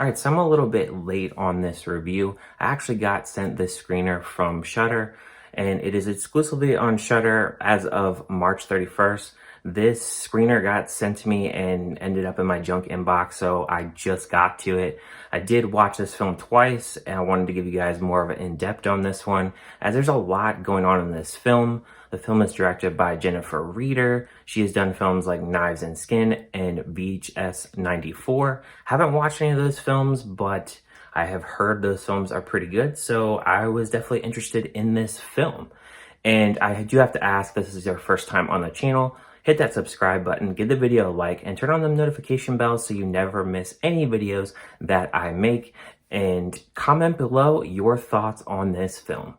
All right, so I'm a little bit late on this review. I actually got sent this screener from Shudder, and it is exclusively on Shudder as of March 31st. This screener got sent to me and ended up in my junk inbox, so I just got to it. I did watch this film twice, and I wanted to give you guys more of an in-depth on this one, as there's a lot going on in this film. The film is directed by Jennifer Reeder. She has done films like Knives and Skin and VHS 94. Haven't watched any of those films, but I have heard those films are pretty good, so I was definitely interested in this film. And I do have to ask, this is your first time on the channel, hit that subscribe button, give the video a like, and turn on the notification bell so you never miss any videos that I make. And comment below your thoughts on this film.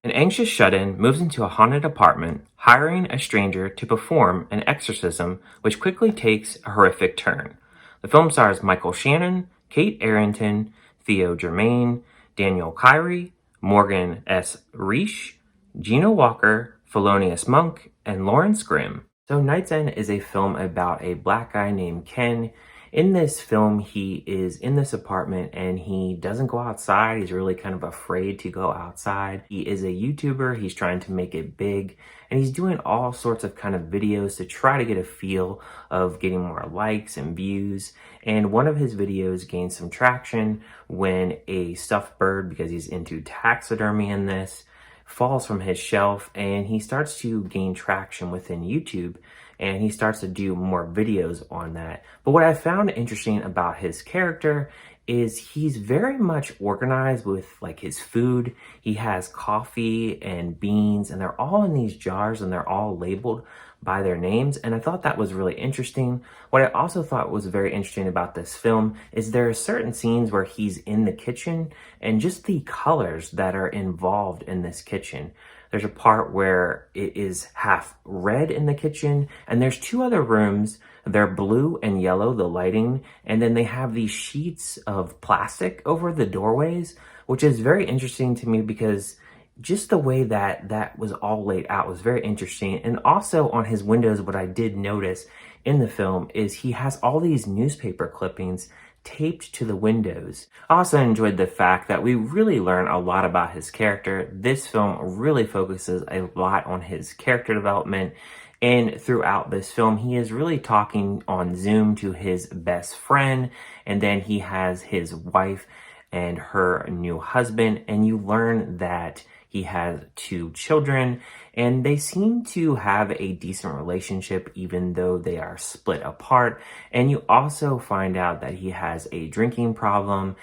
An anxious shut-in moves into a haunted apartment, hiring a stranger to perform an exorcism, which quickly takes a horrific turn. The film stars Michael Shannon, Kate Arrington, Theo Germain, Daniel Kyrie, Morgan S. Reish, Gina Walker, Felonious Monk, and Lawrence Grimm. So Night's End is a film about a black guy named Ken. In this film, he is in this apartment and he doesn't go outside. He's really kind of afraid to go outside. He is a YouTuber. He's trying to make it big, and he's doing all sorts of kind of videos to try to get a feel of getting more likes and views. And one of his videos gained some traction when a stuffed bird, because he's into taxidermy in this, falls from his shelf, and he starts to gain traction within YouTube, and he starts to do more videos on that. But what I found interesting about his character is he's very much organized with like his food. He has coffee and beans, and they're all in these jars and they're all labeled by their names. And I thought that was really interesting. What I also thought was very interesting about this film is there are certain scenes where he's in the kitchen and just the colors that are involved in this kitchen. There's a part where it is half red in the kitchen, and there's two other rooms. They're blue and yellow, the lighting, and then they have these sheets of plastic over the doorways, which is very interesting to me because just the way that that was all laid out was very interesting. And also on his windows, what I did notice in the film is he has all these newspaper clippings taped to the windows. I also enjoyed the fact that we really learn a lot about his character. This film really focuses a lot on his character development, and throughout this film he is really talking on Zoom to his best friend, and then he has his wife and her new husband, and you learn that he has two children, and they seem to have a decent relationship even though they are split apart. And you also find out that he has a drinking problem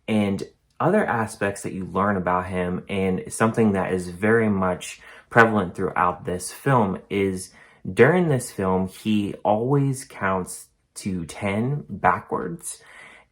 and other aspects that you learn about him. And something that is very much prevalent throughout this film is during this film, he always counts to 10 backwards,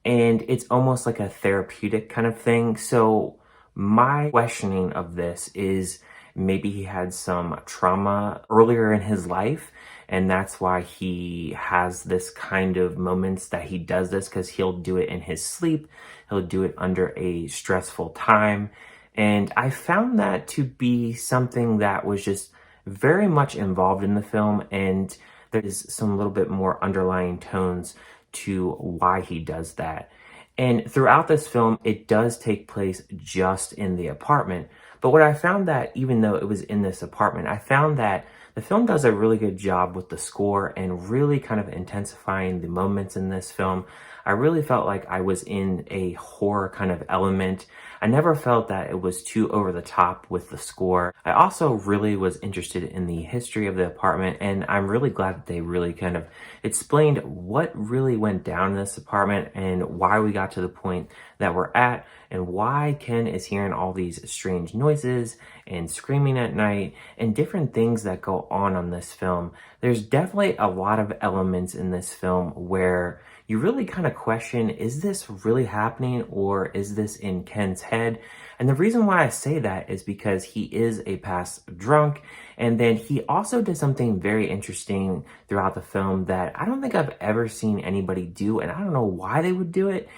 and it's almost like a therapeutic kind of thing. So my questioning of this is maybe he had some trauma earlier in his life, and that's why he has this kind of moments that he does this, because he'll do it in his sleep. He'll do it under a stressful time. And I found that to be something that was just very much involved in the film, and there's some little bit more underlying tones to why he does that. And throughout this film, it does take place just in the apartment. But what I found that even though it was in this apartment, I found that the film does a really good job with the score and really kind of intensifying the moments in this film. I really felt like I was in a horror kind of element. I never felt that it was too over the top with the score. I also really was interested in the history of the apartment, and I'm really glad that they really kind of explained what really went down in this apartment and why we got to the point that we're at, and why Ken is hearing all these strange noises and screaming at night and different things that go on this film. There's definitely a lot of elements in this film where you really kind of question, is this really happening or is this in Ken's head? And the reason why I say that is because he is a past drunk, and then he also did something very interesting throughout the film that I don't think I've ever seen anybody do, and I don't know why they would do it.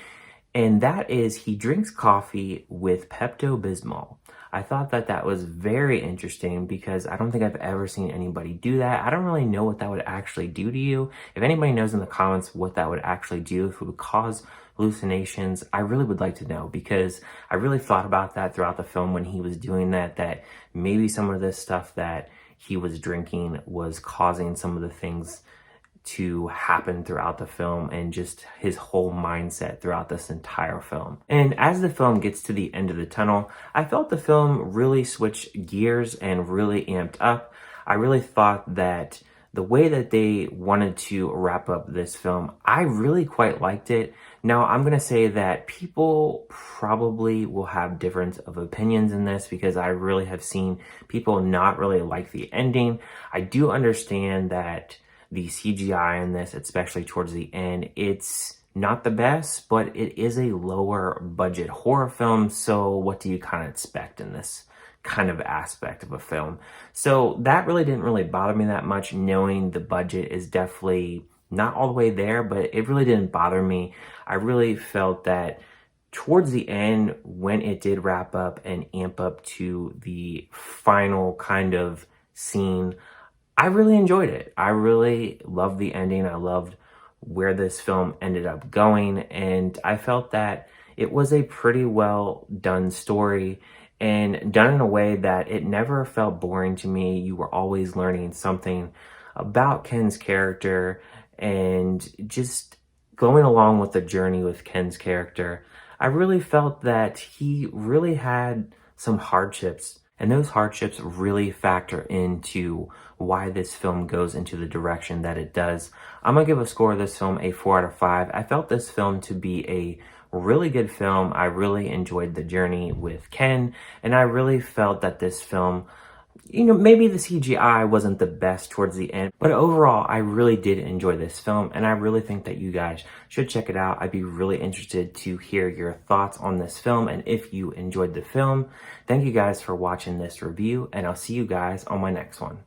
and that is he drinks coffee with Pepto-Bismol. I thought that that was very interesting because I don't think I've ever seen anybody do that. I don't really know what that would actually do to you. If anybody knows in the comments what that would actually do, if it would cause hallucinations, I really would like to know, because I really thought about that throughout the film when he was doing that, that maybe some of this stuff that he was drinking was causing some of the things to happen throughout the film, and just his whole mindset throughout this entire film. And as the film gets to the end of the tunnel, I felt the film really switched gears and really amped up. I really thought that the way that they wanted to wrap up this film, I really quite liked it. Now, I'm going to say that people probably will have difference of opinions in this, because I really have seen people not really like the ending. I do understand that the CGI in this, especially towards the end, it's not the best, but it is a lower budget horror film. So what do you kind of expect in this kind of aspect of a film? So that really didn't really bother me that much, knowing the budget is definitely not all the way there, but it really didn't bother me. I really felt that towards the end, when it did wrap up and amp up to the final kind of scene, I really enjoyed it. I really loved the ending. I loved where this film ended up going, and I felt that it was a pretty well done story, and done in a way that it never felt boring to me. You were always learning something about Ken's character, and just going along with the journey with Ken's character. I really felt that he really had some hardships, and those hardships really factor into why this film goes into the direction that it does. I'm gonna give a score of this film a 4 out of 5. I felt this film to be a really good film. I really enjoyed the journey with Ken, and I really felt that this film, maybe the CGI wasn't the best towards the end, but overall, I really did enjoy this film, and I really think that you guys should check it out. I'd be really interested to hear your thoughts on this film, and if you enjoyed the film. Thank you guys for watching this review, and I'll see you guys on my next one.